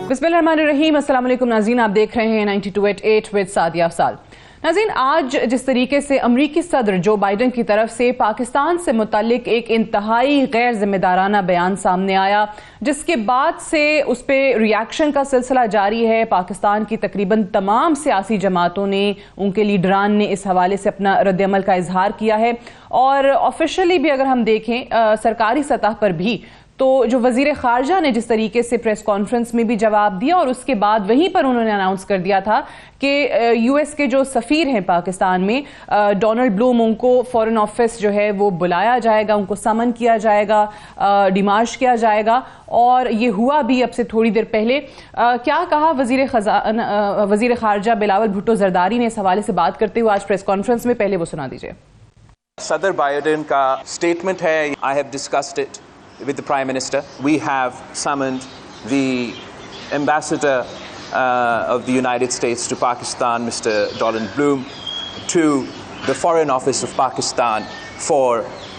बिस्मिल्लाहिर्रहमानिर्रहीम। अस्सलाम वालेकुम नाज़रीन, आप देख रहे हैं 92.8 विद सादिया अफसाल। नाज़रीन, आज जिस तरीके से अमरीकी सदर जो बाइडन की तरफ से पाकिस्तान से मुतल्लिक एक इंतहाई गैर जिम्मेदाराना बयान सामने आया, जिसके बाद से उस पर रिएक्शन का सिलसिला जारी है। पाकिस्तान की तकरीबन तमाम सियासी जमातों ने, उनके लीडरान ने इस हवाले से अपना रद्द-ए-अमल का इजहार किया है। और ऑफिशियली भी अगर हम देखें सरकारी सतह पर भी, तो जो वजीर खारजा ने जिस तरीके से प्रेस कॉन्फ्रेंस में भी जवाब दिया और उसके बाद वहीं पर उन्होंने अनाउंस कर दिया था कि यूएस के जो सफ़ीर हैं पाकिस्तान में डोनाल्ड ब्लूम, उनको फॉरेन ऑफिस जो है वो बुलाया जाएगा, उनको समन किया जाएगा, डिमार्श किया जाएगा। और ये हुआ भी अब से थोड़ी देर पहले। क्या कहा वजीर खारजा बिलावल भुट्टो जरदारी ने इस हवाले से बात करते हुए आज प्रेस कॉन्फ्रेंस में, पहले वो सुना दीजिए। सदर बाइडेन का स्टेटमेंट है, I have discussed it with the Prime Minister. We have summoned the Ambassador of the United States to Pakistan, Mr. Donald Blum, to the Foreign Office of Pakistan for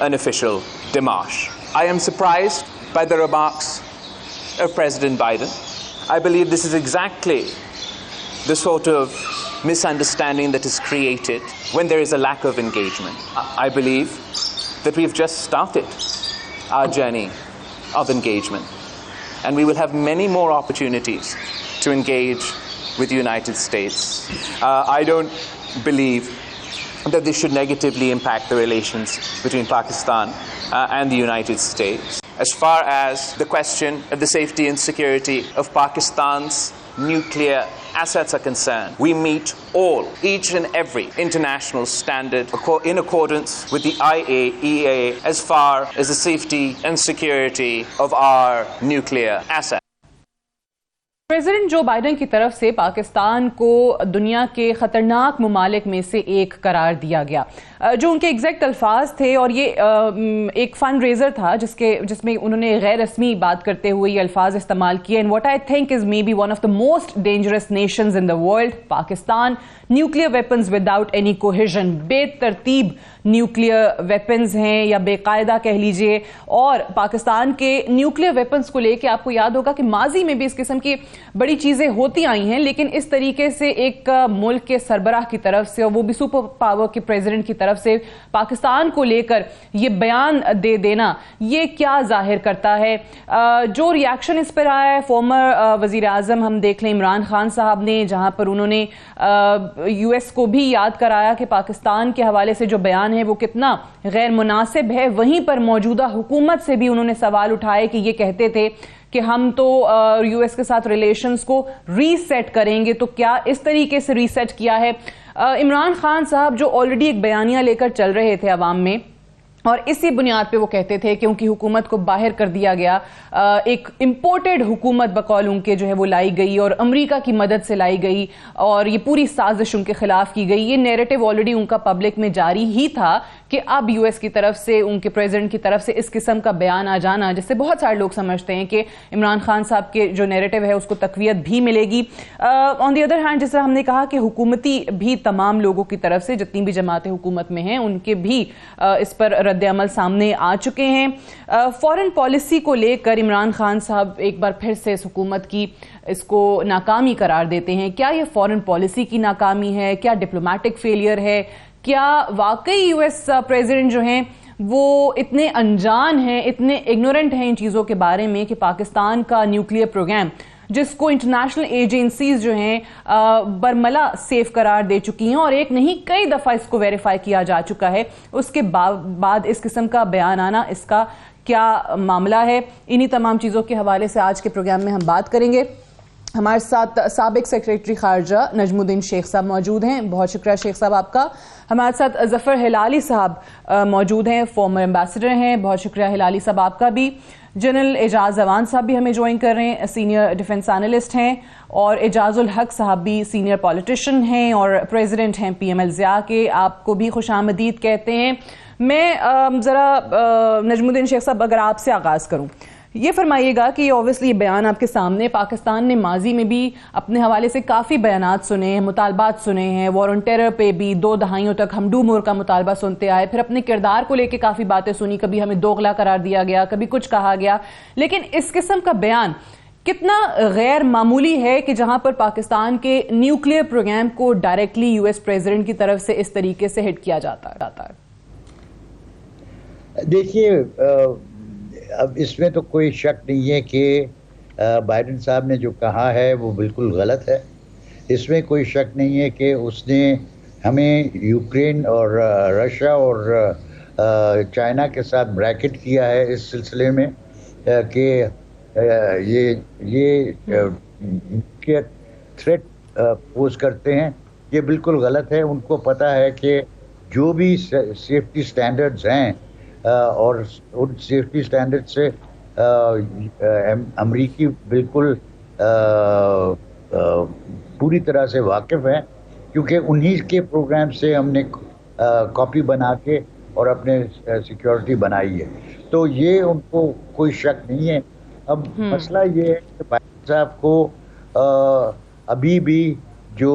an official démarche. I am surprised by the remarks of President Biden. I believe this is exactly the sort of misunderstanding that is created when there is a lack of engagement. I believe that we've just started our journey of engagement, and we will have many more opportunities to engage with the United States. I don't believe that this should negatively impact the relations between Pakistan and the United States. As far as the question of the safety and security of Pakistan's nuclear assets are concerned, we meet each and every international standard in accordance with the IAEA as far as the safety and security of our nuclear assets. President जो Biden की तरफ से पाकिस्तान को दुनिया के खतरनाक ममालिक में से एक करार दिया गया, जो उनके एग्जैक्ट अल्फाज थे। और ये एक फंड रेजर था जिसमें उन्होंने गैर रस्मी बात करते हुए ये अल्फाज इस्तेमाल किए। And what I think is may be one of the most dangerous Nations in the world, Pakistan. Nuclear weapons without any cohesion, बेतरतीब न्यूक्लियर वेपन्स हैं या बेकायदा कह लीजिए। और पाकिस्तान के न्यूक्लियर वेपन्स को लेकर आपको याद होगा कि माजी में भी इस किस्म की बड़ी चीजें होती आई हैं, लेकिन इस तरीके से एक मुल्क के सरबराह की तरफ से, और वो भी सुपर पावर के प्रेसिडेंट की तरफ से पाकिस्तान को लेकर ये बयान दे देना, ये क्या जाहिर करता है। जो रिएक्शन इस पर आया है, फॉर्मर वजीर आजम हम देख लें इमरान खान साहब ने, जहां पर उन्होंने यूएस को भी याद कराया कि पाकिस्तान के हवाले से जो बयान है वो कितना गैर मुनासिब है। वहीं पर मौजूदा हुकूमत से भी उन्होंने सवाल उठाए कि ये कहते थे कि हम तो यूएस के साथ रिलेशंस को रीसेट करेंगे, तो क्या इस तरीके से रीसेट किया है। इमरान खान साहब जो ऑलरेडी एक बयानिया लेकर चल रहे थे अवाम में, और इसी बुनियाद पे वो कहते थे कि उनकी हुकूमत को बाहर कर दिया गया, एक इंपोर्टेड हुकूमत बकौल उनके जो है वो लाई गई और अमेरिका की मदद से लाई गई, और ये पूरी साजिश उनके खिलाफ की गई। ये नैरेटिव ऑलरेडी उनका पब्लिक में जारी ही था कि अब यूएस की तरफ से, उनके प्रेसिडेंट की तरफ से इस किस्म का बयान आ जाना, जिससे बहुत सारे लोग समझते हैं कि इमरान खान साहब के जो नैरेटिव है उसको तकवीयत भी मिलेगी। ऑन दी अदर हैंड, जैसे हमने कहा कि हुकूमती भी तमाम लोगों की तरफ से, जितनी भी जमातें हुकूमत में हैं, उनके भी इस पर रद्द-ए-अमल सामने आ चुके हैं। फॉरेन पॉलिसी को लेकर इमरान खान साहब एक बार फिर से इस हुकूमत की इसको नाकामी करार देते हैं। क्या ये फॉरेन पॉलिसी की नाकामी है? क्या डिप्लोमेटिक फेलियर है? क्या वाकई यूएस प्रेसिडेंट जो हैं वो इतने अनजान हैं, इतने इग्नोरेंट हैं इन चीज़ों के बारे में कि पाकिस्तान का न्यूक्लियर प्रोग्राम, जिसको इंटरनेशनल एजेंसीज जो हैं बरमला सेफ करार दे चुकी हैं और एक नहीं कई दफ़ा इसको वेरीफाई किया जा चुका है, उसके बाद इस किस्म का बयान आना, इसका क्या मामला है? इन्हीं तमाम चीज़ों के हवाले से आज के प्रोग्राम में हम बात करेंगे। हमारे साथ साबिक सेक्रेटरी खारजा नजमुद्दीन शेख साहब मौजूद हैं, बहुत शुक्रिया शेख साहब आपका। हमारे साथ जफर हिलाली साहब मौजूद हैं, फॉर्मर एम्बेसडर हैं, बहुत शुक्रिया हिलाली साहब आपका भी। जनरल एजाज अवान साहब भी हमें ज्वाइन कर रहे हैं, सीनियर डिफेंस एनालिस्ट हैं, और एजाजुल हक साहब भी सीनियर पॉलिटिशियन हैं और प्रेसिडेंट हैं पीएमएल ज़िया के। आपको भी खुशामदीद कहते हैं। मैं ज़रा नजमुद्दीन शेख साहब अगर आपसे आगाज़ करूँ, ये फरमाइएगा कि ऑब्वियसली बयान आपके सामने, पाकिस्तान ने माजी में भी अपने हवाले से काफ़ी बयानात सुने हैं, मुतालबात सुने हैं, वॉर ऑन टेरर पे भी 2 दहाइयों तक हम डू मोर का मुतालबा सुनते आए, फिर अपने किरदार को लेकर काफ़ी बातें सुनी, कभी हमें दोगला करार दिया गया, कभी कुछ कहा गया। लेकिन इस किस्म का बयान कितना गैर मामूली है कि जहां पर पाकिस्तान के न्यूक्लियर प्रोग्राम को डायरेक्टली यूएस प्रेसिडेंट की तरफ से इस तरीके से हिट किया जाता है? देखिए, अब इसमें तो कोई शक नहीं है कि बाइडेन साहब ने जो कहा है वो बिल्कुल गलत है। इसमें कोई शक नहीं है कि उसने हमें यूक्रेन और रशिया और चाइना के साथ ब्रैकेट किया है इस सिलसिले में कि ये थ्रेट पोज करते हैं। ये बिल्कुल गलत है। उनको पता है कि जो भी सेफ्टी स्टैंडर्ड्स हैं और उन सेफ्टी स्टैंडर्ड से अमरीकी बिल्कुल पूरी तरह से वाकिफ़ हैं, क्योंकि उन्हीं के प्रोग्राम से हमने कॉपी बना के और अपने सिक्योरिटी बनाई है। तो ये उनको कोई शक नहीं है। अब मसला ये है कि बाइडेन साहब को अभी भी जो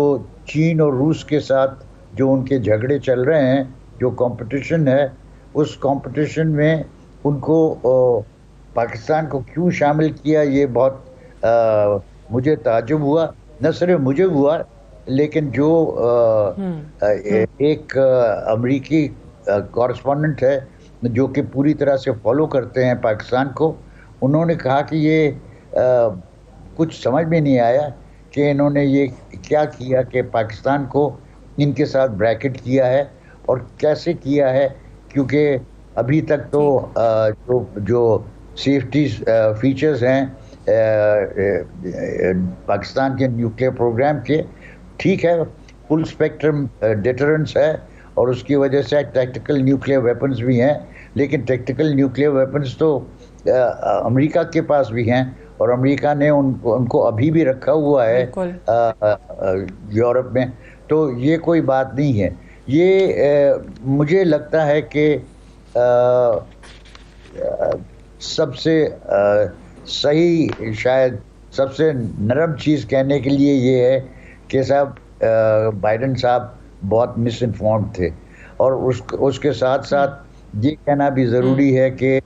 चीन और रूस के साथ जो उनके झगड़े चल रहे हैं, जो कंपटीशन है, उस कंपटीशन में उनको पाकिस्तान को क्यों शामिल किया, ये बहुत मुझे ताज्जुब हुआ। न सिर्फ मुझे हुआ, लेकिन जो एक अमरीकी कॉरेस्पॉन्डेंट है जो कि पूरी तरह से फॉलो करते हैं पाकिस्तान को, उन्होंने कहा कि ये कुछ समझ में नहीं आया कि इन्होंने ये क्या किया कि पाकिस्तान को इनके साथ ब्रैकेट किया है और कैसे किया है, क्योंकि अभी तक तो जो सेफ्टी फीचर्स हैं पाकिस्तान के न्यूक्लियर प्रोग्राम के, ठीक है, फुल स्पेक्ट्रम डिटरेंस है और उसकी वजह से टैक्टिकल न्यूक्लियर वेपन्स भी हैं, लेकिन टैक्टिकल न्यूक्लियर वेपन्स तो अमेरिका के पास भी हैं और अमेरिका ने उनको अभी भी रखा हुआ है यूरोप में। तो ये कोई बात नहीं है। ये मुझे लगता है कि सबसे सही, शायद सबसे नरम चीज़ कहने के लिए ये है कि साहब बाइडेन साहब बहुत मिस इन्फॉर्म्ड थे, और उसके साथ साथ ये कहना भी ज़रूरी है कि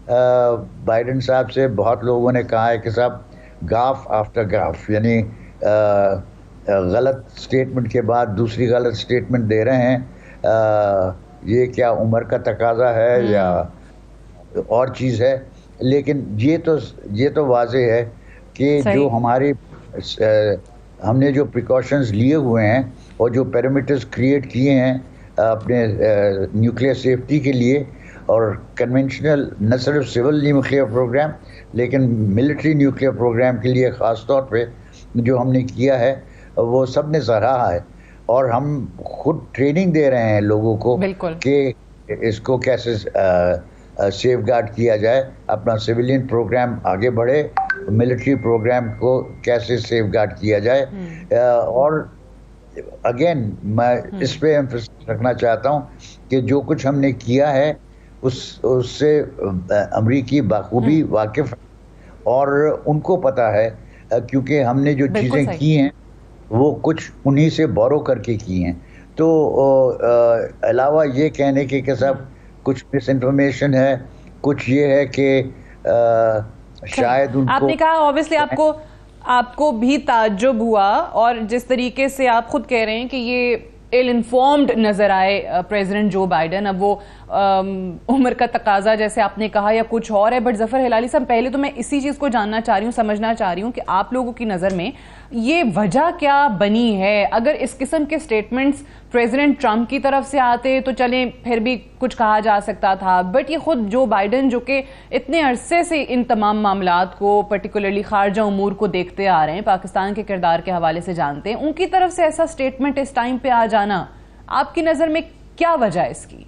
बाइडेन साहब से बहुत लोगों ने कहा है कि साहब गाफ आफ्टर गाफ, यानी गलत स्टेटमेंट के बाद दूसरी गलत स्टेटमेंट दे रहे हैं। ये क्या उम्र का तकाजा है या और चीज़ है, लेकिन ये तो वाज़ेह है कि जो हमने जो प्रिकॉशंस लिए हुए हैं और जो पैरामीटर्स क्रिएट किए हैं अपने न्यूक्लियर सेफ्टी के लिए, और कन्वेंशनल न सिर्फ सिविल न्यूक्लियर प्रोग्राम लेकिन मिलिट्री न्यूक्लियर प्रोग्राम के लिए ख़ास तौर पे जो हमने किया है वो सब ने सराहा है। और हम खुद ट्रेनिंग दे रहे हैं लोगों को कि इसको कैसे सेफ गार्ड किया जाए, अपना सिविलियन प्रोग्राम आगे बढ़े, मिलिट्री प्रोग्राम को कैसे सेफ गार्ड किया जाए। और अगेन मैं इस पे एम्फेसिस रखना चाहता हूँ कि जो कुछ हमने किया है उससे अमरीकी बाखूबी वाकिफ और उनको पता है, क्योंकि हमने जो चीज़ें की हैं वो कुछ उन्हीं से बोरो करके की हैं। तो अलावा ये कहने के साथ कुछ मिस इन्फॉर्मेशन है, कुछ ये है कि शायद उनको, आपने कहा ऑब्वियसली आपको भी ताज्जुब हुआ, और जिस तरीके से आप खुद कह रहे हैं कि ये इल इन्फॉर्म्ड नजर आए प्रेसिडेंट जो बाइडेन, अब वो उम्र का तकाजा जैसे आपने कहा या कुछ और है। बट जफर हिलाली साहब, पहले तो मैं इसी चीज को जानना चाह रही हूँ, समझना चाह रही हूँ कि आप लोगों की नजर में ये वजह क्या बनी है। अगर इस किस्म के स्टेटमेंट्स प्रेसिडेंट ट्रंप की तरफ से आते तो चले फिर भी कुछ कहा जा सकता था, बट ये खुद जो बाइडेन जो कि इतने अरसे से इन तमाम मामलात को, पर्टिकुलरली खारजा उमूर को देखते आ रहे हैं, पाकिस्तान के किरदार के हवाले से जानते हैं, उनकी तरफ से ऐसा स्टेटमेंट इस टाइम पे आ जाना, आपकी नज़र में क्या वजह है इसकी?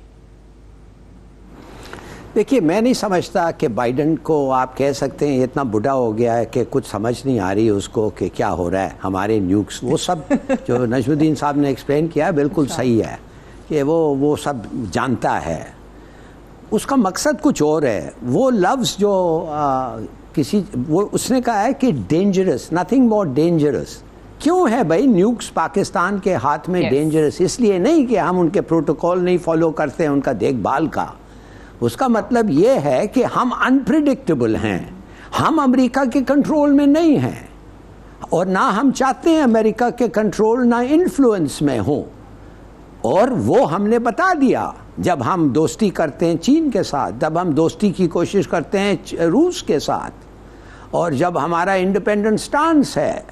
देखिए, मैं नहीं समझता कि बाइडेन को आप कह सकते हैं इतना बूढ़ा हो गया है कि कुछ समझ नहीं आ रही उसको कि क्या हो रहा है हमारे न्यूक्स। वो सब जो नजमुद्दीन साहब ने एक्सप्लेन किया बिल्कुल सही है कि वो सब जानता है। उसका मकसद कुछ और है। वो लफ्ज़ जो वो उसने कहा है कि डेंजरस, नथिंग मोर डेंजरस। क्यों है भाई न्यूक्स पाकिस्तान के हाथ में डेंजरस? इसलिए नहीं कि हम उनके प्रोटोकॉल नहीं फॉलो करते हैं उनका देखभाल का। उसका मतलब ये है कि हम अनप्रिडिक्टेबल हैं, हम अमेरिका के कंट्रोल में नहीं हैं और ना हम चाहते हैं अमेरिका के कंट्रोल ना इन्फ्लुएंस में हो। और वो हमने बता दिया, जब हम दोस्ती करते हैं चीन के साथ, जब हम दोस्ती की कोशिश करते हैं रूस के साथ, और जब हमारा इंडिपेंडेंट स्टांस है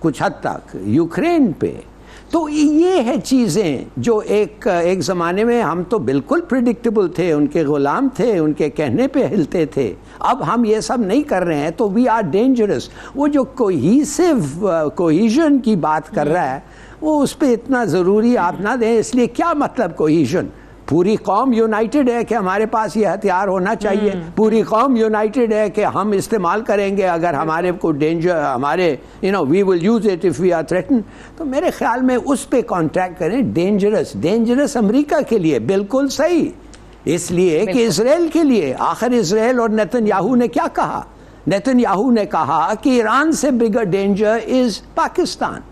कुछ हद तक यूक्रेन पे, तो ये है चीज़ें जो एक ज़माने में हम तो बिल्कुल प्रिडिक्टेबल थे, उनके ग़ुलाम थे, उनके कहने पे हिलते थे। अब हम ये सब नहीं कर रहे हैं तो वी आर डेंजरस। वो जो कोहीजन की बात कर रहा है वो उस पर इतना ज़रूरी आप ना दें। इसलिए क्या मतलब कोहीजन? पूरी कौम यूनाइटेड है कि हमारे पास ये हथियार होना चाहिए, पूरी कौम यूनाइटेड है कि हम इस्तेमाल करेंगे अगर हमारे को डेंजर, हमारे we will use it if we are threaten. तो मेरे ख्याल में उस पे कॉन्ट्रैक्ट करें। डेंजरस अमेरिका के लिए बिल्कुल सही, इसलिए कि इसराइल के लिए, आखिर इसराइल और नेतन्याहू ने क्या कहा? नेतन्याहू ने कहा कि ईरान से बिगर डेंजर इज पाकिस्तान।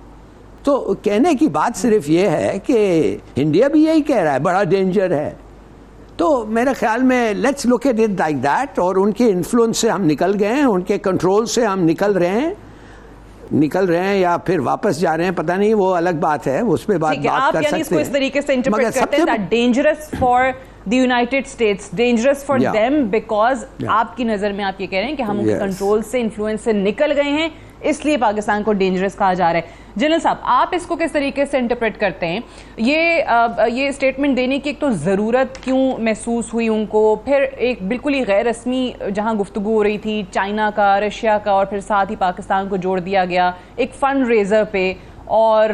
तो कहने की बात सिर्फ ये है कि इंडिया भी यही कह रहा है बड़ा डेंजर है। तो मेरे ख्याल में let's look at it like that. और उनके इन्फ्लुएंस से हम निकल गए हैं, उनके कंट्रोल से हम निकल रहे हैं या फिर वापस जा रहे हैं, पता नहीं, वो अलग बात है, उस पर बात कर सकते हैं। इसको इस तरीके से इंटरप्रेट करते हैं that dangerous for the United states, dangerous for them because आपकी नजर में आप ये कह रहे हैं कि हम उनके कंट्रोल से, इन्फ्लुएंस से निकल गए हैं, इसलिए पाकिस्तान को डेंजरस कहा जा रहा है। जनरल साहब, आप इसको किस तरीके से इंटरप्रेट करते हैं? ये स्टेटमेंट देने की एक तो ज़रूरत क्यों महसूस हुई उनको? फिर एक बिल्कुल ही गैर रस्मी जहां गुफ्तगू हो रही थी चाइना का, रशिया का, और फिर साथ ही पाकिस्तान को जोड़ दिया गया एक फंड रेजर पे, और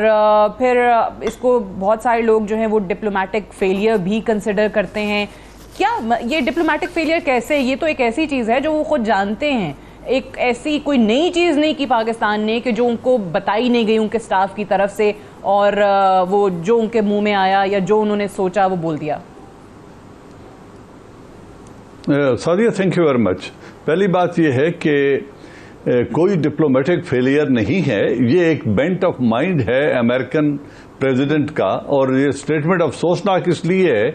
फिर इसको बहुत सारे लोग जो हैं वो डिप्लोमेटिक फेलियर भी कंसिडर करते हैं। क्या ये डिप्लोमेटिक फेलियर कैसे? ये तो एक ऐसी चीज़ है जो वो खुद जानते हैं, एक ऐसी कोई नई चीज़ नहीं की पाकिस्तान ने कि जो उनको बताई नहीं गई उनके स्टाफ की तरफ से, और वो जो उनके मुंह में आया या जो उन्होंने सोचा वो बोल दिया। Sadia, thank you very much. पहली बात यह है कि कोई डिप्लोमेटिक फेलियर नहीं है, ये एक बेंट ऑफ माइंड है अमेरिकन प्रेसिडेंट का। और ये स्टेटमेंट अफसोसनाक इसलिए है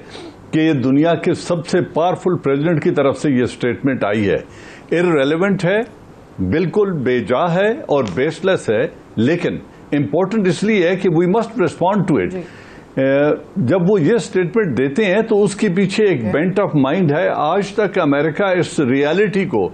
कि ये दुनिया के सबसे पावरफुल प्रेसिडेंट की तरफ से ये स्टेटमेंट आई है। इररेलेवेंट है, बिल्कुल बेजा है और बेसलेस है, लेकिन इंपॉर्टेंट इसलिए है कि we must respond to it. जब वो ये स्टेटमेंट देते हैं तो उसके पीछे एक बेंट ऑफ माइंड है। आज तक अमेरिका इस रियलिटी को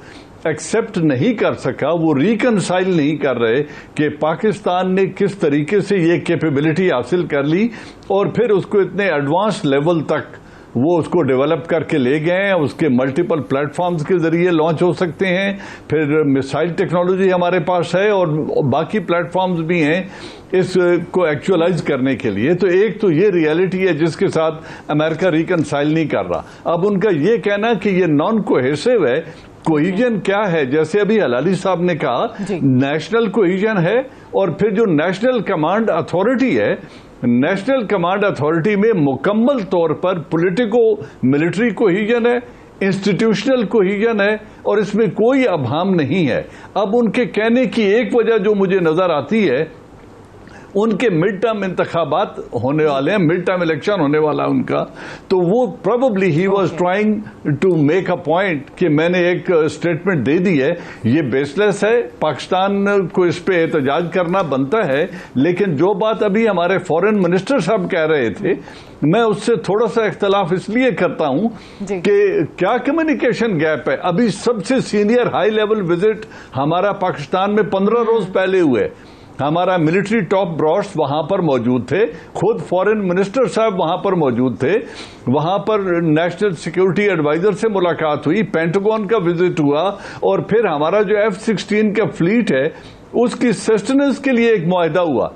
एक्सेप्ट नहीं कर सका, वो रिकनसाइल नहीं कर रहे कि पाकिस्तान ने किस तरीके से ये कैपेबिलिटी हासिल कर ली और फिर उसको इतने एडवांस लेवल तक वो उसको डेवलप करके ले गए हैं। उसके मल्टीपल प्लेटफॉर्म्स के जरिए लॉन्च हो सकते हैं, फिर मिसाइल टेक्नोलॉजी हमारे पास है और बाकी प्लेटफॉर्म्स भी हैं इसको एक्चुअलाइज करने के लिए। तो एक तो ये रियलिटी है जिसके साथ अमेरिका रिकनसाइल नहीं कर रहा। अब उनका ये कहना कि ये नॉन कोहेसिव है, कोहिजन क्या है? जैसे अभी हलाली साहब ने कहा, नेशनल कोहिजन है और फिर जो नेशनल कमांड अथॉरिटी है, नेशनल कमांड अथॉरिटी में मुकम्मल तौर पर पॉलिटिको मिलिट्री कोहिजन है, इंस्टीट्यूशनल कोहिजन है और इसमें कोई अभाम नहीं है। अब उनके कहने की एक वजह जो मुझे नजर आती है, उनके मिड टर्म इंतखाबात होने वाले हैं, मिड टर्म इलेक्शन होने वाला है उनका, तो वो probably he was trying to make a point कि मैंने एक स्टेटमेंट दे दी है, ये बेसलेस है, पाकिस्तान को इस पे एहतजाज करना बनता है। लेकिन जो बात अभी हमारे फॉरेन मिनिस्टर साहब कह रहे थे, मैं उससे थोड़ा सा इख्तलाफ इसलिए करता हूं कि क्या कम्युनिकेशन गैप है। अभी सबसे सीनियर हाई लेवल विजिट हमारा पाकिस्तान में 15 रोज पहले हुए, हमारा मिलिट्री टॉप ब्रॉस वहां पर मौजूद थे, खुद फॉरेन मिनिस्टर साहब वहां पर मौजूद थे, वहां पर नेशनल सिक्योरिटी एडवाइजर से मुलाकात हुई, पेंटागन का विजिट हुआ और फिर हमारा जो F-16 का फ्लीट है उसकी सस्टेनेंस के लिए एक मुआहदा हुआ।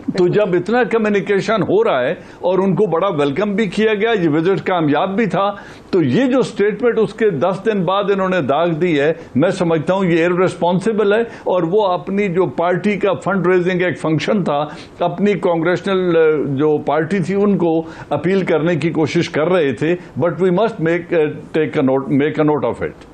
तो जब इतना कम्युनिकेशन हो रहा है और उनको बड़ा वेलकम भी किया गया, ये विजिट कामयाब भी था, तो ये जो स्टेटमेंट उसके 10 दिन बाद इन्होंने दाग दी है, मैं समझता हूं ये इररिस्पॉन्सिबल है। और वो अपनी जो पार्टी का फंड रेजिंग एक फंक्शन था, अपनी कांग्रेशनल जो पार्टी थी उनको अपील करने की कोशिश कर रहे थे, but we must make a note of it.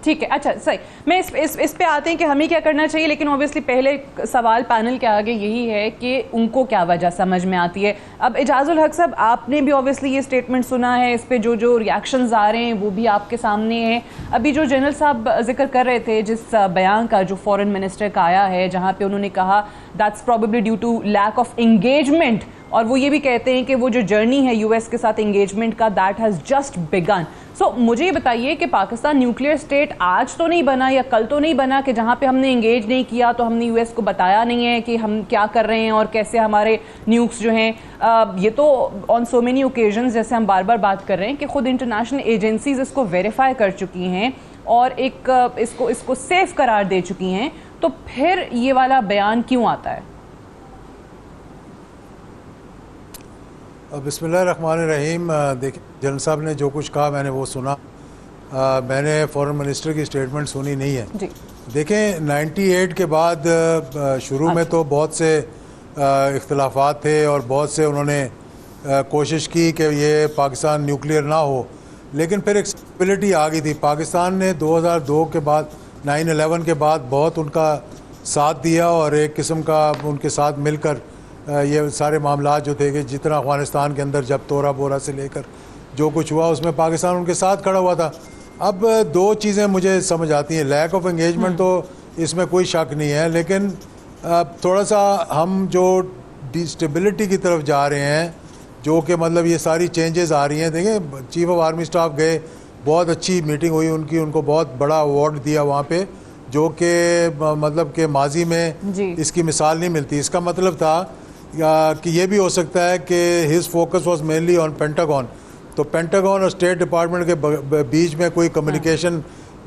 ठीक है, अच्छा सही। मैं इस पे आते हैं कि हमें क्या करना चाहिए, लेकिन ऑब्वियसली पहले सवाल पैनल के आगे यही है कि उनको क्या वजह समझ में आती है। अब एजाजुल हक साहब, आपने भी ऑब्वियसली ये स्टेटमेंट सुना है, इस पे जो रिएक्शंस आ रहे हैं वो भी आपके सामने हैं। अभी जो जनरल साहब जिक्र कर रहे थे जिस बयान का जो फॉरेन मिनिस्टर का आया है, जहाँ पे उन्होंने कहा that's probably due to lack of engagement, और वो ये भी कहते हैं कि वो जो जर्नी है यूएस के साथ एंगेजमेंट का, दैट हैज़ जस्ट बिगन। सो मुझे ये बताइए कि पाकिस्तान न्यूक्लियर स्टेट आज तो नहीं बना या कल तो नहीं बना कि जहाँ पे हमने एंगेज नहीं किया तो हमने यूएस को बताया नहीं है कि हम क्या कर रहे हैं और कैसे हमारे न्यूक्स जो हैं। ये तो ऑन सो मेनी ओकेजन्स, जैसे हम बार बार बात कर रहे हैं कि खुद इंटरनेशनल एजेंसीज इसको वेरीफाई कर चुकी हैं और एक इसको सेफ करार दे चुकी हैं, तो फिर ये वाला बयान क्यों आता है? बिस्मिल्लाहिर्रहमानिर्रहीम। देखिए, जनरल साहब ने जो कुछ कहा मैंने वो सुना। मैंने फॉरेन मिनिस्टर की स्टेटमेंट सुनी नहीं है जी। देखें, 98 के बाद शुरू में तो बहुत से इख्तलाफात थे और बहुत से उन्होंने कोशिश की कि ये पाकिस्तान न्यूक्लियर ना हो, लेकिन फिर एक स्टेबिलिटी आ गई थी। पाकिस्तान ने 2002 के बाद 9/11 के बाद बहुत उनका साथ दिया और एक किस्म का उनके साथ मिलकर ये सारे मामला जो थे कि जितना अफ़गानिस्तान के अंदर जब तोरा बोरा से लेकर जो कुछ हुआ उसमें पाकिस्तान उनके साथ खड़ा हुआ था। अब दो चीज़ें मुझे समझ आती हैं। लैक ऑफ एंगेजमेंट तो इसमें कोई शक नहीं है, लेकिन थोड़ा सा हम जो डिस्टेबिलिटी की तरफ जा रहे हैं, जो कि मतलब ये सारी चेंजेस आ रही हैं। देखें, चीफ ऑफ आर्मी स्टाफ गए, बहुत अच्छी मीटिंग हुई उनकी, उनको बहुत बड़ा अवार्ड दिया वहाँ पे, जो कि मतलब कि माजी में इसकी मिसाल नहीं मिलती। इसका मतलब था कि ये भी हो सकता है कि his focus was mainly on pentagon, तो पेंटागन और स्टेट डिपार्टमेंट के बीच में कोई कम्युनिकेशन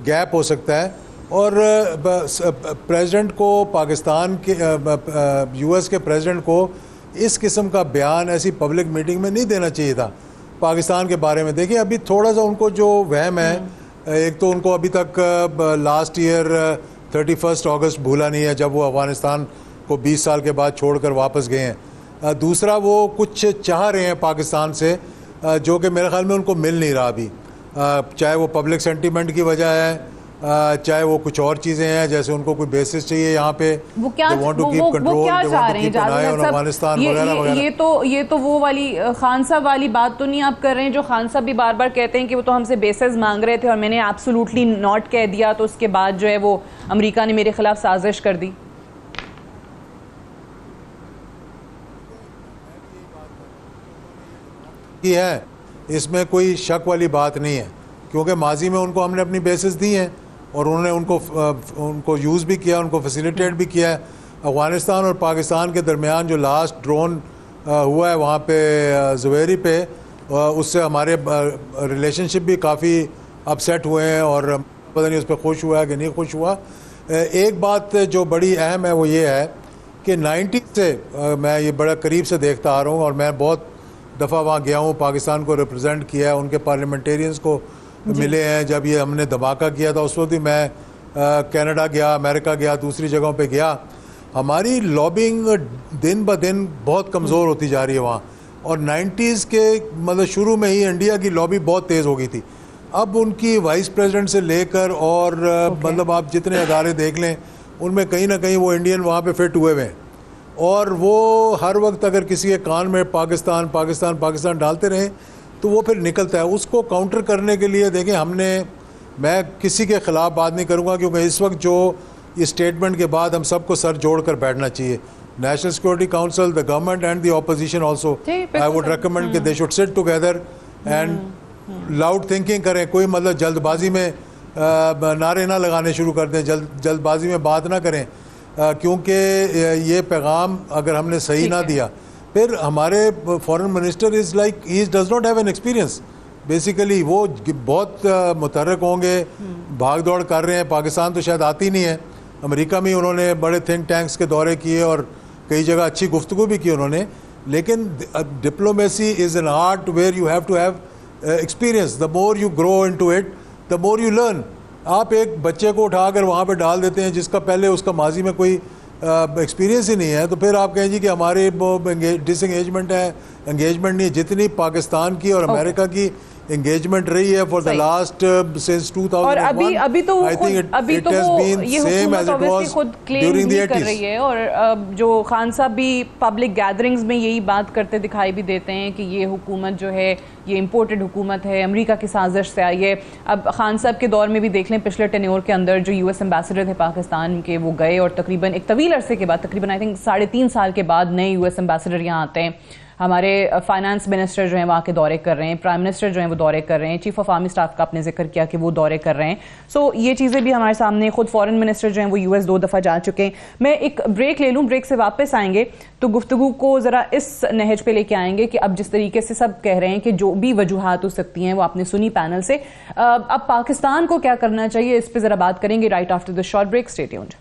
गैप हो सकता है। और प्रेसिडेंट को, पाकिस्तान के यूएस के प्रेसिडेंट को इस किस्म का बयान ऐसी पब्लिक मीटिंग में नहीं देना चाहिए था पाकिस्तान के बारे में। देखिए, अभी थोड़ा सा उनको जो वहम है, एक तो उनको अभी तक लास्ट ईयर 31 अगस्त भूला नहीं है जब वो अफ़गानिस्तान को 20 साल के बाद छोड़कर वापस गए हैं। दूसरा, वो कुछ चाह रहे हैं पाकिस्तान से जो कि मेरे ख्याल में उनको मिल नहीं रहा अभी, चाहे वो पब्लिक सेंटीमेंट की वजह है, चाहे वो कुछ और चीज़ें हैं, जैसे उनको कोई बेसिस चाहिए यहाँ पे, वो क्या चाह रहे हैं? ये तो वो वाली खान साहब वाली बात तो नहीं आप कर रहे हैं, जो खान साहब भी बार बार कहते हैं कि वो तो हमसे बेसिस मांग रहे थे और मैंने एब्सोल्युटली नॉट कह दिया, तो उसके बाद जो है वो अमेरिका ने मेरे खिलाफ साजिश कर दी। है, इसमें कोई शक वाली बात नहीं है, क्योंकि माजी में उनको हमने अपनी बेसिस दी हैं और उन्होंने उनको यूज़ भी किया, उनको फैसिलिटेट भी किया है। अफ़गानिस्तान और पाकिस्तान के दरमियान जो लास्ट ड्रोन हुआ है वहाँ पे ज़ुवैरी पे, उससे हमारे रिलेशनशिप भी काफ़ी अपसेट हुए हैं और पता नहीं उस पर खुश हुआ है कि नहीं खुश हुआ। एक बात जो बड़ी अहम है वो ये है कि 90 से मैं ये बड़ा करीब से देखता आ रहा हूँ और मैं बहुत दफ़ा वहाँ गया हूँ, पाकिस्तान को रिप्रेजेंट किया है, उनके पार्लियामेंटेरियंस को मिले हैं। जब ये हमने धमाका किया था उस वक्त भी मैं कनाडा गया, अमेरिका गया, दूसरी जगहों पे गया। हमारी लॉबिंग दिन ब दिन बहुत कमज़ोर होती जा रही है वहाँ, और 90s के मतलब शुरू में ही इंडिया की लॉबी बहुत तेज़ हो गई थी। अब उनकी वाइस प्रेसिडेंट से लेकर और मतलब आप जितने अदारे देख लें उनमें कहीं ना कहीं वो इंडियन वहाँ पे फिट हुए हुए हैं, और वो हर वक्त अगर किसी के कान में पाकिस्तान पाकिस्तान पाकिस्तान डालते रहें तो वो फिर निकलता है। उसको काउंटर करने के लिए देखें, मैं किसी के ख़िलाफ़ बात नहीं करूँगा, क्योंकि इस वक्त जो इस स्टेटमेंट के बाद हम सबको सर जोड़ कर बैठना चाहिए। National security council, the government and the opposition also, I would recommend कि they should sit together and loud thinking करें। कोई मतलब जल्दबाजी में नारे ना लगाने शुरू कर दें, जल्दबाजी में बात ना करें, क्योंकि ये पैगाम अगर हमने सही ना दिया फिर हमारे foreign minister is like he does not have an experience. Basically वो बहुत मुतहर्रिक होंगे, भाग दौड़ कर रहे हैं, पाकिस्तान तो शायद आती नहीं है। अमेरिका में उन्होंने बड़े थिंक टैंक्स के दौरे किए और कई जगह अच्छी गुफ्तगू भी की उन्होंने, लेकिन diplomacy is an art where you have to have experience. The more you grow into it the more you learn. आप एक बच्चे को उठाकर वहाँ पे डाल देते हैं जिसका पहले उसका माजी में कोई एक्सपीरियंस ही नहीं है, तो फिर आप कहें जी कि हमारे डिसएंगेजमेंट है, एंगेजमेंट नहीं है। जितनी पाकिस्तान की और अमेरिका की engagement रही है for the last since 2001. और अभी तो वो वो ये हुकूमत ऑब्वियसली खुद क्लेम भी कर रही है, और जो खान साहब भी पब्लिक गैदरिंग्स में यही बात करते दिखाई भी देते हैं कि ये हुकूमत जो है ये इम्पोर्टेड हुकूमत है, अमेरिका की साजिश से आई है। अब खान साहब के दौर में भी देख लें, पिछले टेन्योर के अंदर जो यूएस एम्बेसडर थे पाकिस्तान के, वो गए और तकरीबन एक तवील अरसे के बाद, तकरीबन आई थिंक 3.5 साल के बाद नए यूएस एम्बेसडर यहाँ आते हैं। हमारे फाइनेंस मिनिस्टर जो हैं वहाँ के दौरे कर रहे हैं, प्राइम मिनिस्टर जो हैं वो दौरे कर रहे हैं, चीफ ऑफ आर्मी स्टाफ का आपने जिक्र किया कि वो दौरे कर रहे हैं। सो ये चीज़ें भी हमारे सामने, खुद फॉरेन मिनिस्टर जो हैं वो यूएस 2 दफ़ा जा चुके हैं। मैं एक ब्रेक ले लूँ, ब्रेक से वापस आएंगे तो गुफ्तगू को ज़रा इस नहज पे लेके आएंगे कि अब जिस तरीके से सब कह रहे हैं कि जो भी वजूहात हो सकती हैं वो आपने सुनी पैनल से, अब पाकिस्तान को क्या करना चाहिए, इस पर ज़रा बात करेंगे right after the short break. Stay tuned.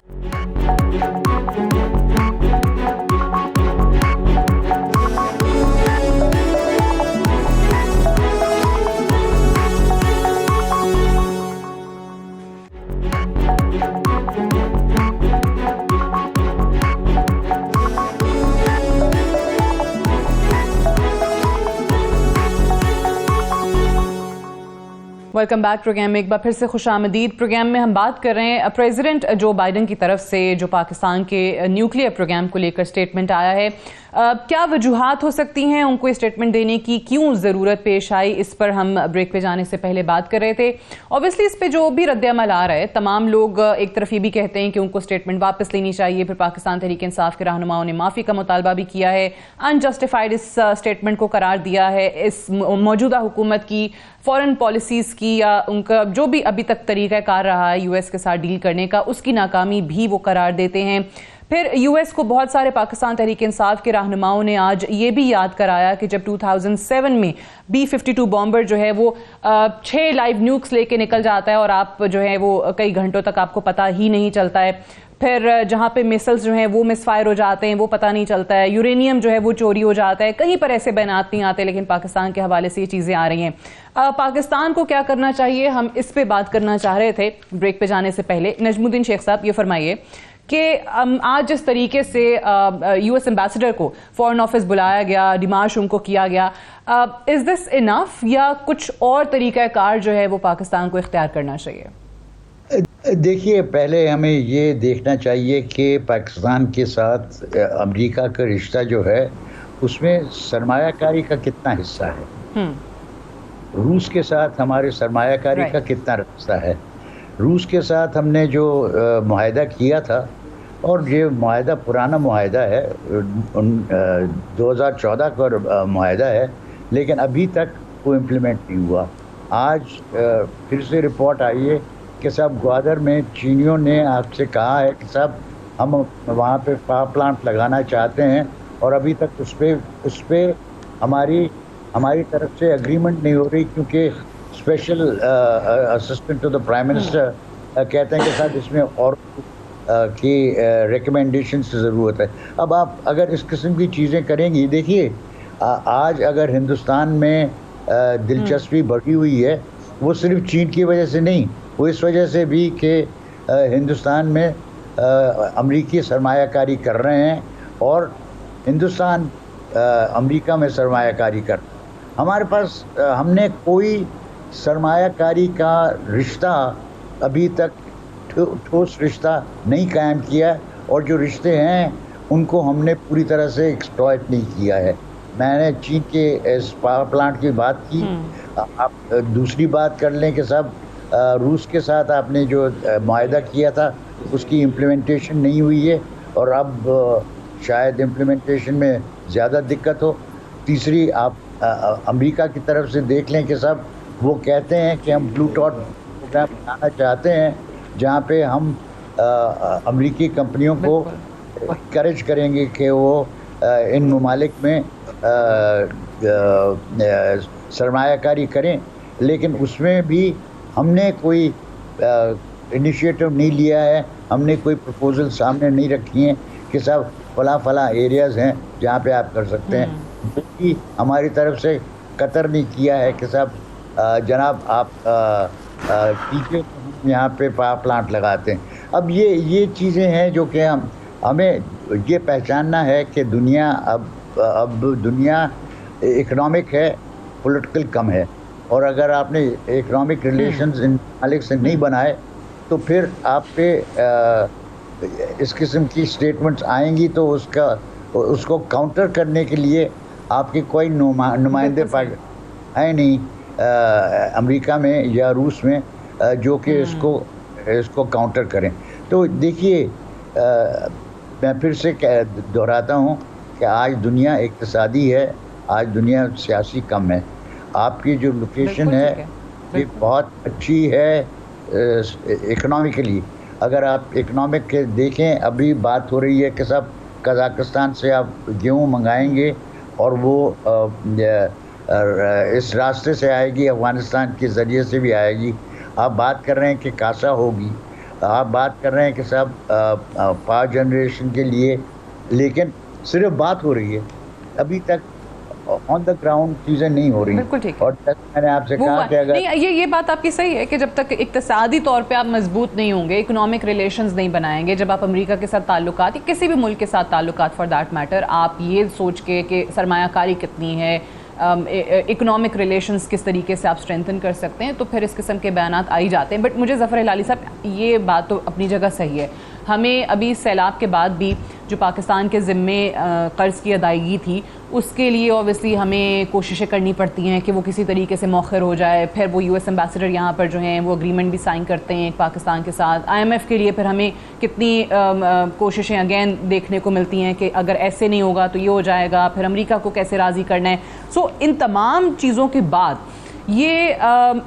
Welcome back program में एक बार फिर से खुशामदीद। प्रोग्राम में हम बात कर रहे हैं प्रेसिडेंट जो बाइडन की तरफ से जो पाकिस्तान के न्यूक्लियर प्रोग्राम को लेकर स्टेटमेंट आया है, क्या वजूहात हो सकती हैं उनको ये स्टेटमेंट देने की, क्यों ज़रूरत पेश आई, इस पर हम ब्रेक पे जाने से पहले बात कर रहे थे। ऑब्वियसली इस पे जो भी रद्द-ए-अमल आ रहा है, तमाम लोग एक तरफ ये भी कहते हैं कि उनको स्टेटमेंट वापस लेनी चाहिए, फिर पाकिस्तान तहरीक इंसाफ के रहनुमाओं ने माफ़ी का मुतालबा भी किया है, अनजस्टिफाइड इस स्टेटमेंट को करार दिया है, इस मौजूदा हुकूमत की फॉरेन पॉलिसीज़ की या उनका जो भी अभी तक तरीक़ाकार रहा है यूएस के साथ डील करने का, उसकी नाकामी भी वो करार देते हैं। फिर यूएस को बहुत सारे पाकिस्तान तहरीक इंसाफ के रहनुमाओं ने आज ये भी याद कराया कि जब 2007 में B-52 बॉम्बर जो है वो 6 लाइव न्यूक्स लेके निकल जाता है और आप जो है वो कई घंटों तक आपको पता ही नहीं चलता है, फिर जहाँ पे मिसाइल्स जो हैं वो मिसफायर हो जाते हैं, वो पता नहीं चलता है, यूरेनियम जो है वो चोरी हो जाता है, कहीं पर ऐसे बयानात नहीं आते, लेकिन पाकिस्तान के हवाले से ये चीज़ें आ रही हैं। पाकिस्तान को क्या करना चाहिए, हम इस पे बात करना चाह रहे थे ब्रेक पे जाने से पहले। नजमुद्दीन शेख साहब ये फरमाइए कि आज जिस तरीके से यूएस एम्बेसडर को फॉरेन ऑफिस बुलाया गया, डिमार्श उनको किया गया, इज दिस इनफ या कुछ और तरीक़ाकार जो है वो पाकिस्तान को इख्तियार करना चाहिए? देखिए, पहले हमें ये देखना चाहिए कि पाकिस्तान के साथ अमेरिका का रिश्ता जो है उसमें सरमायाकारी का कितना हिस्सा है, रूस के साथ हमारे सरमायाकारी का कितना हिस्सा है। रूस के साथ हमने जो मुआहदा किया था, और ये मुआहदा पुराना मुआहदा है, 2014 का मुआहदा है, लेकिन अभी तक वो इम्प्लीमेंट नहीं हुआ। आज फिर से रिपोर्ट आई है कि साहब ग्वादर में चीनियों ने आपसे कहा है कि साहब हम वहाँ पे पावर प्लांट लगाना चाहते हैं, और अभी तक उस पर हमारी तरफ से एग्रीमेंट नहीं हो रही, क्योंकि special assistant to the prime minister कहते हैं कि साहब इसमें और की रिकमेंडेशन की ज़रूरत है। अब आप अगर इस किस्म की चीज़ें करेंगी, देखिए आज अगर हिंदुस्तान में दिलचस्पी बढ़ी हुई है, वो सिर्फ चीन की वजह से नहीं, वो इस वजह से भी कि हिंदुस्तान में अमरीकी सरमायाकारी कर रहे हैं और हिंदुस्तान अमरीका में सरमायाकारी कर। हमारे पास हमने कोई सरमायाकारी का रिश्ता अभी तक ठोस रिश्ता नहीं कायम किया, और जो रिश्ते हैं उनको हमने पूरी तरह से एक्सप्लॉइट नहीं किया है। मैंने चीन के इस पावर प्लांट की बात की, आप दूसरी बात कर लें कि सब रूस के साथ आपने जो मुआहदा किया था उसकी इम्प्लीमेंटेशन नहीं हुई है, और अब शायद इम्प्लीमेंटेशन में ज़्यादा दिक्कत हो। तीसरी आप अमेरिका की तरफ से देख लें कि सब वो कहते हैं कि हम ब्लू डॉट प्रोग्राम बनाना चाहते हैं, जहाँ पे हम अमेरिकी कंपनियों को इनकरेज करेंगे कि वो इन ममालिक में सरमायाकारी करें, लेकिन उसमें भी हमने कोई इनिशिएटिव नहीं लिया है, हमने कोई प्रपोजल सामने नहीं रखी हैं कि सब फला एरियाज़ हैं जहाँ पे आप कर सकते हैं। क्योंकि हमारी तरफ से कतर नहीं किया है कि सब जनाब आप कीजिए, यहाँ पे पावर प्लांट लगाते हैं। अब ये चीज़ें हैं जो कि हमें ये पहचानना है कि दुनिया अब दुनिया इकोनॉमिक है, पॉलिटिकल कम है। और अगर आपने इकोनॉमिक रिलेशंस इन मालिक से नहीं बनाए तो फिर आप पे इस किस्म की स्टेटमेंट्स आएंगी तो उसको काउंटर करने के लिए आपके कोई नुमाइंदे है नहीं अमेरिका में या रूस में जो कि इसको काउंटर करें। तो देखिए मैं फिर से दोहराता हूँ कि आज दुनिया इक़्तिसादी है, आज दुनिया सियासी कम है। आपकी जो लोकेशन है ये बहुत अच्छी है इकोनॉमिकली। अगर आप इकोनॉमिक के देखें, अभी बात हो रही है कि सब कज़ाकिस्तान से आप गेहूँ मंगाएंगे और वो इस रास्ते से आएगी, अफ़गानिस्तान के ज़रिए से भी आएगी। आप बात कर रहे हैं कि कासा होगी, आप बात कर रहे हैं कि सब पावर जनरेशन के लिए, लेकिन सिर्फ बात हो रही है, अभी तक ऑन द ग्राउंड चीज़ें नहीं हो रही। बिल्कुल ठीक। और मैंने आपसे कहा कि अगर ये बात आपकी सही है कि जब तक इक्तिसादी तौर पे आप मजबूत नहीं होंगे, इकोनॉमिक रिलेशंस नहीं बनाएंगे, जब आप अमेरिका के साथ ताल्लुकात या किसी भी मुल्क के साथ ताल्लुकात फॉर दैट मैटर, आप ये सोच के कि सरमायाकारी कितनी है, इकोनॉमिक रिलेशंस किस तरीके से आप स्ट्रेंथन कर सकते हैं, तो फिर इस किस्म के बयानात आ ही जाते हैं। बट मुझे ज़फ़र हिलाली साहब ये बात तो अपनी जगह सही है, हमें अभी सैलाब के बाद भी जो पाकिस्तान के ज़िम्मे कर्ज़ की अदायगी थी उसके लिए ऑब्वियसली हमें कोशिशें करनी पड़ती हैं कि वो किसी तरीके से मौखर हो जाए। फिर वो यूएस एम्बेसडर यहाँ पर जो हैं वो अग्रीमेंट भी साइन करते हैं पाकिस्तान के साथ। IMF के लिए फिर हमें कितनी कोशिशें अगेन देखने को मिलती हैं कि अगर ऐसे नहीं होगा तो ये हो जाएगा, फिर अमेरिका को कैसे राज़ी करना है। सो इन तमाम चीज़ों के बाद ये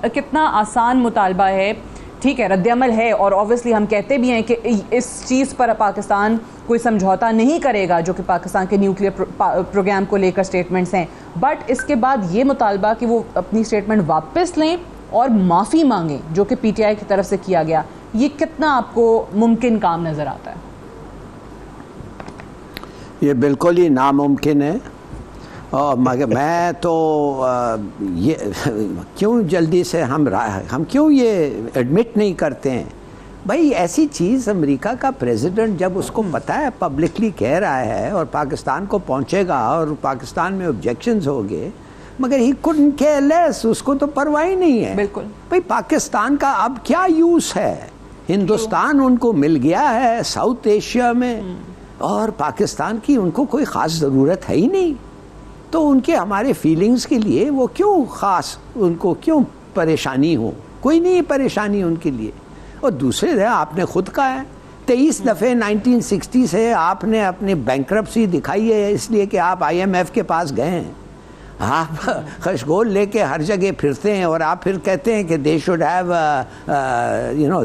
कितना आसान मुतालबा है, ठीक है रद्दअमल है, और ऑब्वियसली हम कहते भी हैं कि इस चीज़ पर पाकिस्तान कोई समझौता नहीं करेगा जो कि पाकिस्तान के न्यूक्लियर प्रोग्राम को लेकर स्टेटमेंट्स हैं। बट इसके बाद ये मुतालबा कि वो अपनी स्टेटमेंट वापस लें और माफ़ी मांगें जो कि PTI की तरफ से किया गया, ये कितना आपको मुमकिन काम नज़र आता है? ये बिल्कुल ही नामुमकिन है। और मगर मैं तो ये क्यों जल्दी से हम क्यों ये एडमिट नहीं करते हैं भाई? ऐसी चीज़ अमेरिका का प्रेसिडेंट जब उसको पता है, पब्लिकली कह रहा है और पाकिस्तान को पहुंचेगा और पाकिस्तान में ऑब्जेक्शंस होंगे, मगर ही कुडंट केयर लेस, उसको तो परवाह ही नहीं है। बिल्कुल भाई पाकिस्तान का अब क्या यूज़ है? हिंदुस्तान उनको मिल गया है साउथ एशिया में और पाकिस्तान की उनको कोई ख़ास ज़रूरत है ही नहीं, तो उनके हमारे फीलिंग्स के लिए वो क्यों ख़ास, उनको क्यों परेशानी हो? कोई नहीं परेशानी उनके लिए। और दूसरे है, आपने खुद कहा है 23 दफ़े 1960 से आपने अपनी बैंक्रप्सी दिखाई है इसलिए कि आप IMF के पास गए हैं। आप खशगोल लेके हर जगह फिरते हैं और आप फिर कहते हैं कि they should have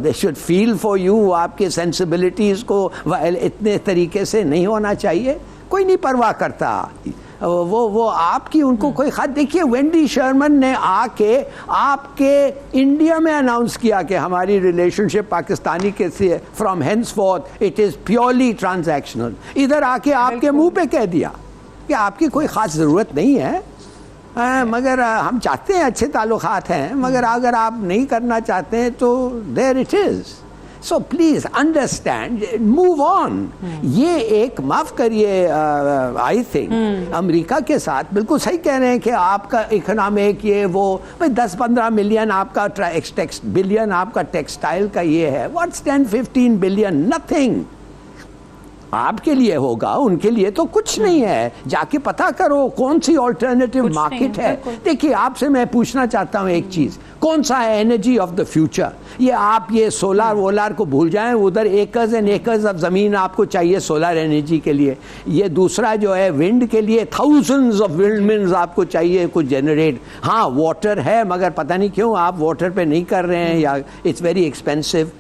they should feel for you, आपके सेंसिबिलिटीज़ को इतने तरीके से नहीं होना चाहिए। कोई नहीं परवाह करता वो आपकी, उनको कोई खास। देखिए वेंडी शर्मन ने आके आपके इंडिया में अनाउंस किया कि हमारी रिलेशनशिप पाकिस्तानी के से from henceforth it is purely transactional. इधर आके आपके मुंह पे कह दिया कि आपकी कोई ख़ास ज़रूरत नहीं है, मगर हम चाहते हैं अच्छे ताल्लुकात हैं, मगर अगर आप नहीं करना चाहते हैं तो there it is. So please understand, move on. ये एक माफ़ करिए, आई थिंक अमेरिका के साथ बिल्कुल सही कह रहे हैं कि आपका इकोनॉमिक ये वो भाई 10-15 मिलियन आपका बिलियन आपका टेक्सटाइल का ये है, व्हाट्स 10-15 बिलियन, नथिंग। आपके लिए होगा, उनके लिए तो कुछ नहीं है। जाके पता करो कौन सी ऑल्टरनेटिव मार्केट है। देखिए आपसे मैं पूछना चाहता हूँ एक चीज़, कौन सा है एनर्जी ऑफ द फ्यूचर? ये आप ये सोलार वोलार को भूल जाएं, उधर एकर्स एंड एकर्स ऑफ ज़मीन आपको चाहिए सोलार एनर्जी के लिए। ये दूसरा जो है विंड के लिए थाउजेंड्स ऑफ विंड मिल्स आपको चाहिए कुछ जनरेट। हाँ वाटर है, मगर पता नहीं क्यों आप वाटर पे नहीं कर रहे हैं, या इट्स वेरी एक्सपेंसिव।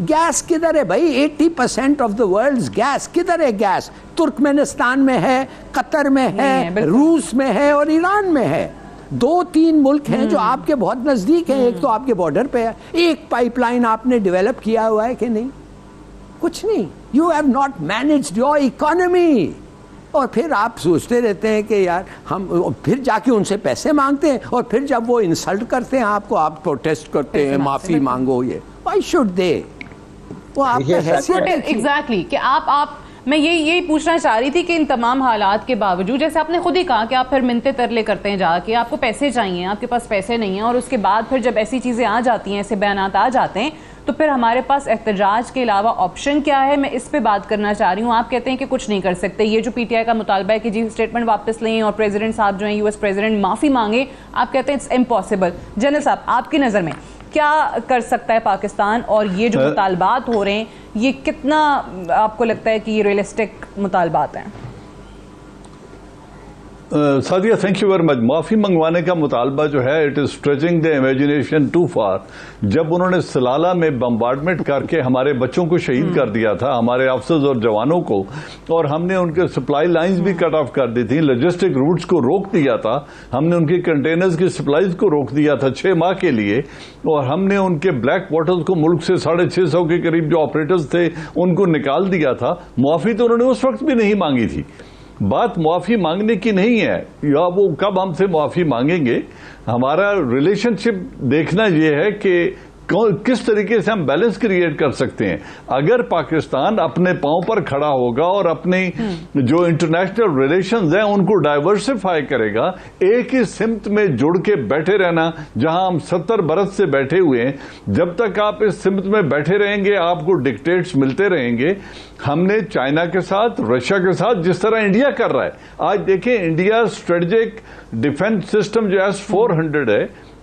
गैस किधर है भाई? 80% ऑफ द वर्ल्ड्स गैस किधर है? गैस तुर्कमेनिस्तान में है, कतर में है, रूस में है और ईरान में है। 2-3 मुल्क हैं जो आपके बहुत नज़दीक हैं। एक तो आपके बॉर्डर पे है। एक पाइपलाइन आपने डेवलप किया हुआ है कि नहीं? कुछ नहीं। You have not managed your economy. और फिर आप सोचते रहते हैं कि यार हम, फिर जाके उनसे पैसे मांगते हैं और फिर जब वो इंसल्ट करते हैं आपको, आप प्रोटेस्ट करते हैं, माफ़ी मांगो। ये व्हाई शुड दे? वो आपका हैसियत एग्जैक्टली कि आप मैं यही पूछना चाह रही थी कि इन तमाम हालात के बावजूद, जैसे आपने खुद ही कहा कि आप फिर मिन्नतें तरले करते हैं जाके, आपको पैसे चाहिए, आपके पास पैसे नहीं हैं, और उसके बाद फिर जब ऐसी चीज़ें आ जाती हैं, ऐसे बयानात आ जाते हैं, तो फिर हमारे पास एहतजाज के अलावा ऑप्शन क्या है? मैं इस पे बात करना चाह रही हूँ। आप कहते हैं कि कुछ नहीं कर सकते। ये जो पीटीआई का मुतालबा है कि जी स्टेटमेंट वापस लें और प्रेसिडेंट साहब जो हैं यूएस प्रेसिडेंट माफ़ी मांगे, आप कहते हैं इट्स इम्पॉसिबल। जनरल साहब, आपकी नज़र में क्या कर सकता है पाकिस्तान, और ये जो मुतालबात हो रहे हैं ये कितना आपको लगता है कि ये रियलिस्टिक मुतालबात हैं? Sadia, thank you very much. माफ़ी मंगवाने का मुतालबा जो है, it is stretching the imagination too far. जब उन्होंने सलाला में बम्बार्डमेंट करके हमारे बच्चों को शहीद कर दिया था, हमारे अफसर्स और जवानों को, और हमने उनके सप्लाई लाइंस भी कट ऑफ कर दी थी, लॉजिस्टिक रूट्स को रोक दिया था, हमने उनके कंटेनर्स की सप्लाईज को रोक दिया था 6 माह के लिए, और हमने उनके ब्लैक वाटर्स को मुल्क से 650 के करीब जो ऑपरेटर्स थे उनको निकाल दिया था। मुआफ़ी तो उन्होंने उस वक्त भी नहीं मांगी थी। बात मुआफ़ी मांगने की नहीं है, या वो कब हमसे मुआफ़ी मांगेंगे। हमारा रिलेशनशिप देखना ये है कि किस तरीके से हम बैलेंस क्रिएट कर सकते हैं। अगर पाकिस्तान अपने पांव पर खड़ा होगा और अपने जो इंटरनेशनल रिलेशंस हैं उनको डाइवर्सिफाई करेगा, एक ही सिमत में जुड़ के बैठे रहना, जहां हम 70 बरस से बैठे हुए हैं, जब तक आप इस सिमत में बैठे रहेंगे आपको डिक्टेट्स मिलते रहेंगे। हमने चाइना के साथ, रशिया के साथ, जिस तरह इंडिया कर रहा है, आज देखें इंडिया स्ट्रेटेजिक डिफेंस सिस्टम जो S-400 है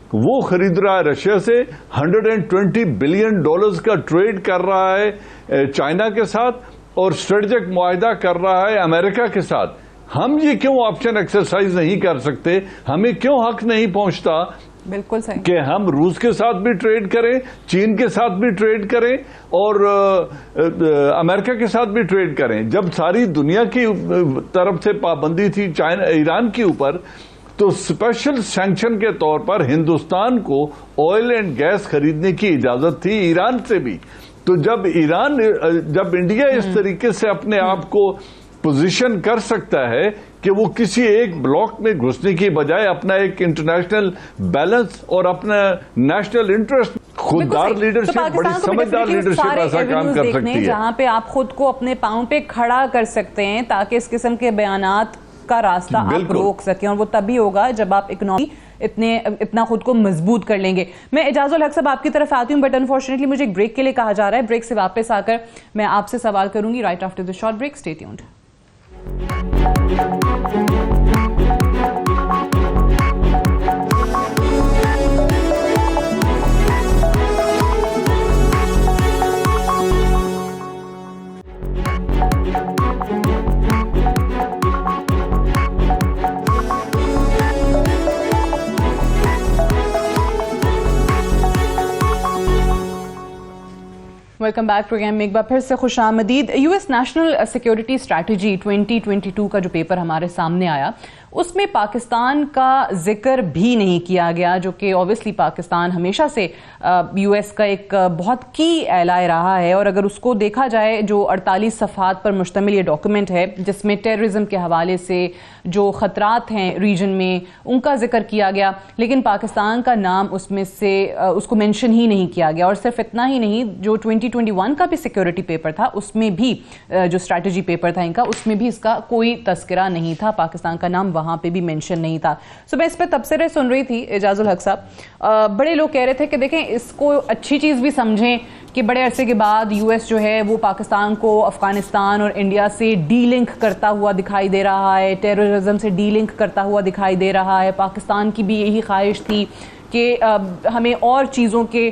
वो खरीद रहा है रशिया से, $120 बिलियन का ट्रेड कर रहा है चाइना के साथ, और स्ट्रेटेजिक मुआहिदा कर रहा है अमेरिका के साथ। हम ये क्यों ऑप्शन एक्सरसाइज नहीं कर सकते? हमें क्यों हक नहीं पहुंचता बिल्कुल सही कि हम रूस के साथ भी ट्रेड करें, चीन के साथ भी ट्रेड करें, और अमेरिका के साथ भी ट्रेड करें? जब सारी दुनिया की तरफ से पाबंदी थी चाइना ईरान के ऊपर, तो स्पेशल सैंक्शन के तौर पर हिंदुस्तान को ऑयल एंड गैस खरीदने की इजाजत थी ईरान से भी। तो जब इंडिया इस तरीके से अपने आप को पोजीशन कर सकता है कि वो किसी एक ब्लॉक में घुसने की बजाय अपना एक इंटरनेशनल बैलेंस और अपना नेशनल इंटरेस्ट, खुददार लीडरशिप, बड़ी समझदार लीडरशिप ऐसा काम कर सकती है, जहां पे आप खुद को अपने पांव पे खड़ा कर सकते हैं, ताकि इस किस्म के बयानात का रास्ता आप रोक सकें, और वो तभी होगा जब आप इकोनॉमी इतना खुद को मजबूत कर लेंगे। मैं एजाजुल हक साहब आपकी तरफ आती हूं, बट अनफॉर्चुनेटली मुझे एक ब्रेक के लिए कहा जा रहा है। ब्रेक से वापस आकर मैं आपसे सवाल करूंगी right after the short break. Stay tuned. Welcome back program में एक बार फिर से खुश आमदीद। यूएस नेशनल सिक्योरिटी स्ट्रैटेजी 2022 का जो पेपर हमारे सामने आया, उसमें पाकिस्तान का जिक्र भी नहीं किया गया, जो कि ऑब्वियसली पाकिस्तान हमेशा से यूएस का एक बहुत की एलाय रहा है। और अगर उसको देखा जाए, जो 48 सफ़हात पर मुश्तमिल ये डॉक्यूमेंट है, जिसमें टेररिज्म के हवाले से जो ख़तरात हैं रीजन में उनका जिक्र किया गया, लेकिन पाकिस्तान का नाम उसमें से उसको मेंशन ही नहीं किया गया। और सिर्फ इतना ही नहीं, जो 2021 का भी सिक्योरिटी पेपर था, उसमें भी जो स्ट्रैटेजी पेपर था इनका, उसमें भी इसका कोई तस्करा नहीं था, पाकिस्तान का नाम वहां पे भी मेंशन नहीं था। सो मैं इस पे तबसरे सुन रही थी एजाजुल हक साहब, बड़े लोग कह रहे थे कि देखें, इसको अच्छी चीज़ भी समझें कि बड़े अरसे के बाद यूएस जो है वो पाकिस्तान को अफगानिस्तान और इंडिया से डीलिंक करता हुआ दिखाई दे रहा है, टेररिज्म से डीलिंक करता हुआ दिखाई दे रहा है। पाकिस्तान की भी यही ख्वाहिश थी कि हमें और चीज़ों के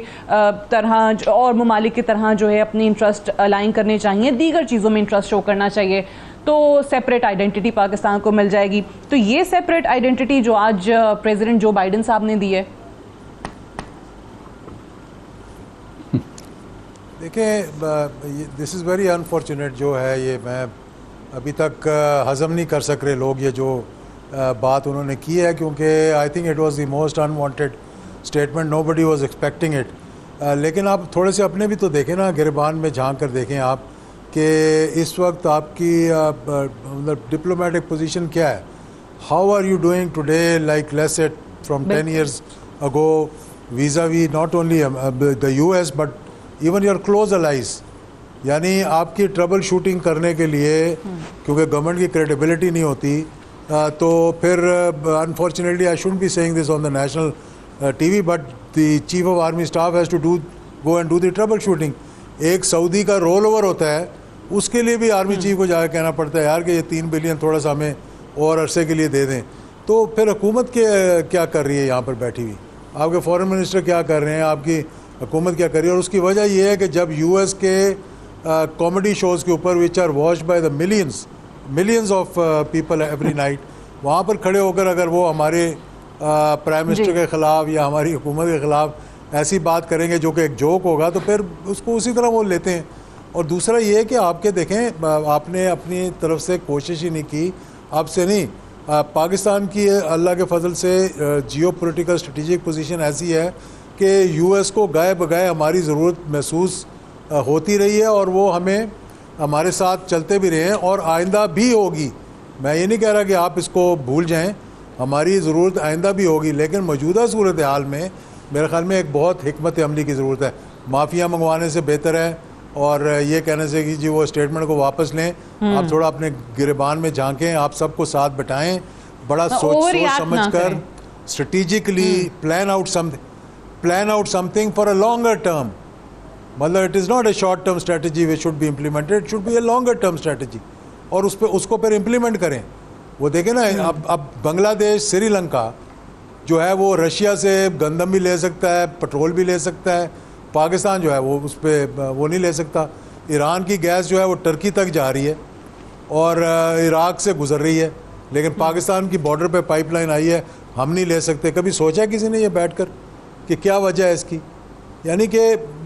तरह और ममालिक की तरह जो है अपने इंटरेस्ट अलाइन करने चाहिए, दीगर चीज़ों में इंटरेस्ट शो करना चाहिए, तो सेपरेट आइडेंटिटी पाकिस्तान को मिल जाएगी। तो ये सेपरेट आइडेंटिटी जो आज प्रेसिडेंट जो बाइडेन साहब ने दी है, देखिए दिस इज़ वेरी अनफॉर्चुनेट जो है, ये मैं अभी तक हज़म नहीं कर सक रहे लोग ये जो बात उन्होंने की है, क्योंकि I think it was the most unwanted statement, nobody was expecting it. लेकिन आप थोड़े से अपने भी तो देखें ना, गिरबान में झांक कर देखें आप कि इस वक्त आपकी मतलब डिप्लोमेटिक पोजीशन क्या है। How are you doing today, like let's say from 10 years ago vis-a-vis not only the US but even your close allies, यानी आपकी ट्रबल शूटिंग करने के लिए क्योंकि गवर्नमेंट की क्रेडिबिलिटी नहीं होती तो फिर unfortunately I shouldn't be saying this on the national TV but the chief of army staff has to go and do the trouble shooting. एक सऊदी का रोल ओवर होता है, उसके लिए भी आर्मी चीफ को जाकर कहना पड़ता है यार कि ये 3 बिलियन थोड़ा सा हमें और अरसे के लिए दे दें। तो फिर हुकूमत क्या कर रही है यहाँ पर बैठी हुई, आपके फॉरेन मिनिस्टर क्या कर रहे हैं, आपकी हुकूमत क्या कर रही है? और उसकी वजह यह है कि जब यूएस के कॉमेडी शोज़ के ऊपर which are watched by the millions of people every night, वहाँ पर खड़े होकर अगर वो हमारे प्राइम मिनिस्टर के ख़िलाफ़ या हमारी हुकूमत के ख़िलाफ़ ऐसी बात करेंगे जो कि एक जोक होगा, तो फिर उसको उसी तरह वो लेते हैं। और दूसरा ये है कि आपके देखें, आपने अपनी तरफ से कोशिश ही नहीं की, आपसे नहीं, पाकिस्तान की अल्लाह के फजल से जियो पोलिटिकल स्ट्रेटिजिक पोजीशन ऐसी है कि यूएस को गाए बगाए हमारी ज़रूरत महसूस होती रही है और वो हमें हमारे साथ चलते भी रहे हैं और आइंदा भी होगी। मैं ये नहीं कह रहा कि आप इसको भूल जाएं, हमारी ज़रूरत आइंदा भी होगी, लेकिन मौजूदा सूरत हाल में मेरे ख्याल में एक बहुत हिकमत अमली की ज़रूरत है। माफिया मंगवाने से बेहतर है और ये कहने से कि जी वो स्टेटमेंट को वापस लें, आप थोड़ा अपने गिरबान में झांकें, आप सबको साथ बिठाएं, बड़ा सोच समझ कर strategically plan out something for a longer term. मतलब it is not a short term strategy which should be implemented, it should be a longer term strategy, और उसको फिर इम्प्लीमेंट करें। वो देखें ना, अब बांग्लादेश, श्रीलंका जो है वो रशिया से गंदम भी ले सकता है, पेट्रोल भी ले सकता है, पाकिस्तान जो है वो उस पर वो नहीं ले सकता। ईरान की गैस जो है वो टर्की तक जा रही है और इराक से गुजर रही है, लेकिन पाकिस्तान की बॉर्डर पे पाइपलाइन आई है, हम नहीं ले सकते। कभी सोचा किसी ने ये बैठकर कि क्या वजह है इसकी? यानी कि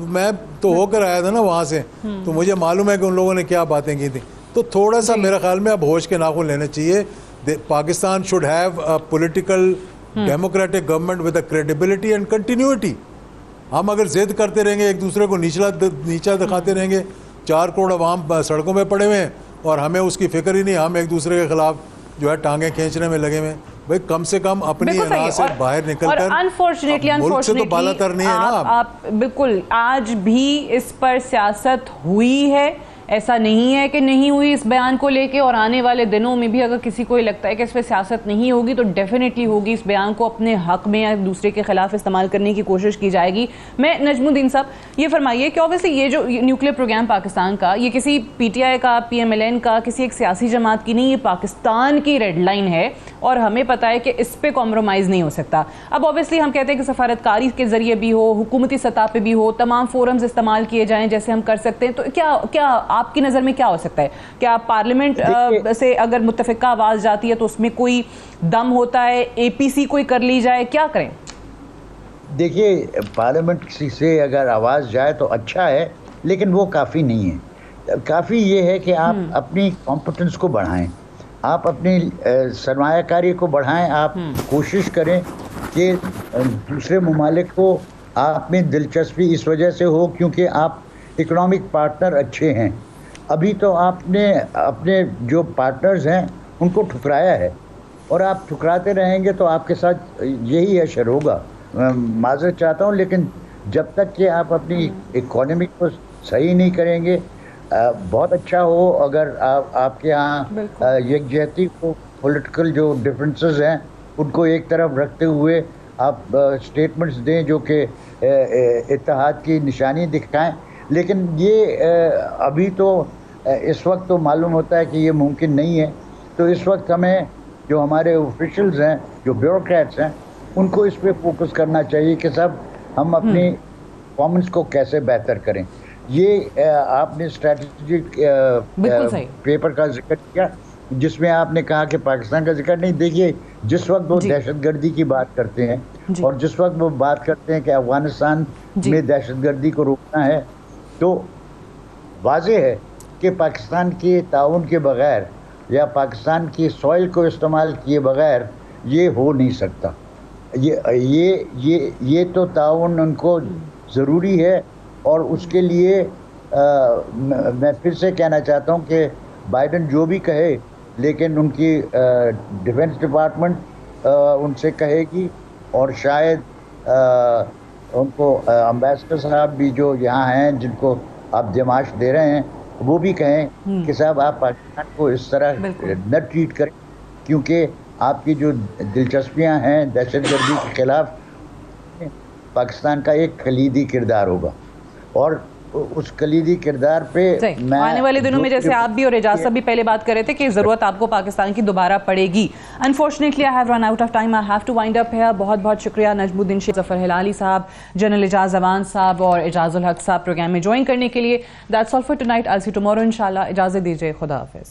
मैं तो होकर आया था ना वहाँ से, तो मुझे मालूम है कि उन लोगों ने क्या बातें की थी। तो थोड़ा सा मेरे ख्याल में अब होश के नाखून लेने चाहिए। Pakistan should have a political democratic government with a credibility and continuity. हम अगर जिद करते रहेंगे, एक दूसरे को नीचा दिखाते रहेंगे, 4 करोड़ अवाम सड़कों में पड़े हुए हैं और हमें उसकी फिक्र ही नहीं, हम एक दूसरे के खिलाफ जो है टांगे खींचने में लगे हुए। भाई कम से कम अपनी अना से बाहर निकलकर, अनफॉर्चुनेटली मुल्क से तो बालातर नहीं है ना आप बिल्कुल, आज भी इस पर सियासत हुई है, ऐसा नहीं है कि नहीं हुई इस बयान को लेके, और आने वाले दिनों में भी अगर किसी को लगता है कि इस पर सियासत नहीं होगी तो डेफिनेटली होगी। इस बयान को अपने हक में या दूसरे के खिलाफ इस्तेमाल करने की कोशिश की जाएगी। मैं नजमुद्दीन साहब ये फरमाइए कि ऑब्वियसली ये जो न्यूक्लियर प्रोग्राम पाकिस्तान का, ये किसी पीटीआई का, पीएमएलएन का, किसी एक सियासी जमात की नहीं, ये पाकिस्तान की रेड लाइन है और हमें पता है कि इस पर कॉम्प्रोमाइज़ नहीं हो सकता। अब ऑब्वियसली हम कहते हैं कि सफारतकारी के जरिए भी हो, हुकूमती सतह पर भी हो, तमाम फोरम्स इस्तेमाल किए जाएँ जैसे हम कर सकते हैं। तो क्या आपकी नज़र में क्या हो सकता है? क्या पार्लियामेंट से अगर मुत्तफिका आवाज जाती है तो उसमें कोई दम होता है, एपीसी कोई कर ली जाए, क्या करें? देखिए, पार्लियामेंट से अगर आवाज़ जाए तो अच्छा है, लेकिन वो काफ़ी नहीं है। काफ़ी ये है कि आप अपनी कॉम्पिटेंस को बढ़ाएं, आप अपनी सरमायाकारी को बढ़ाएं, आप कोशिश करें कि दूसरे ममालिक को आप में दिलचस्पी इस वजह से हो क्योंकि आप इकोनॉमिक पार्टनर अच्छे हैं। अभी तो आपने अपने जो पार्टनर्स हैं उनको ठुकराया है और आप ठुकराते रहेंगे तो आपके साथ यही असर होगा। माजरत चाहता हूँ, लेकिन जब तक कि आप अपनी इकोनॉमी को सही नहीं करेंगे, बहुत अच्छा हो अगर आपके यहाँ यकजहती को, पॉलिटिकल जो डिफरेंसेस हैं उनको एक तरफ रखते हुए आप स्टेटमेंट्स दें जो कि इत्तेहाद की निशानी दिखाएं। लेकिन ये अभी तो इस वक्त तो मालूम होता है कि ये मुमकिन नहीं है। तो इस वक्त हमें जो हमारे ऑफिशियल्स हैं, जो ब्यूरोक्रेट्स हैं, उनको इस पे फोकस करना चाहिए कि सब हम अपनी परफॉर्मेंस को कैसे बेहतर करें। ये आपने स्ट्रैटेजिक पेपर का जिक्र किया जिसमें आपने कहा कि पाकिस्तान का जिक्र नहीं। देखिए, जिस वक्त वो दहशतगर्दी की बात करते हैं और जिस वक्त वो बात करते हैं कि अफगानिस्तान में दहशतगर्दी को रोकना है, तो वाज़ेह है कि पाकिस्तान के ताउन के बग़ैर या पाकिस्तान की सॉइल को इस्तेमाल किए बग़ैर ये हो नहीं सकता। ये तो ताउन उनको ज़रूरी है और उसके लिए मैं फिर से कहना चाहता हूँ कि बाइडन जो भी कहे, लेकिन उनकी डिफेंस डिपार्टमेंट उनसे कहेगी और शायद उनको एम्बेसडर साहब भी जो यहाँ हैं जिनको आप जमाश दे रहे हैं, वो भी कहें कि साहब आप पाकिस्तान को इस तरह न ट्रीट करें, क्योंकि आपकी जो दिलचस्पियां हैं दहशतगर्दी के खिलाफ, पाकिस्तान का एक कलीदी किरदार होगा और उस कलीदी किरदार पे आने वाले दिनों में, जैसे आप भी और एजाज साहब भी पहले बात कर रहे थे कि जरूरत आपको पाकिस्तान की दोबारा पड़ेगी। Unfortunately I have run out of time, I have to wind up here. बहुत बहुत शुक्रिया नजमुद्दीन शेख, जफर हिलाली साहब, जनरल एजाज अवान साहब और एजाजुल हक साहब प्रोग्राम में ज्वाइन करने के लिए। That's all for tonight, I see tomorrow इंशाल्लाह। इजाजत दीजिए, खुदा हाफिज।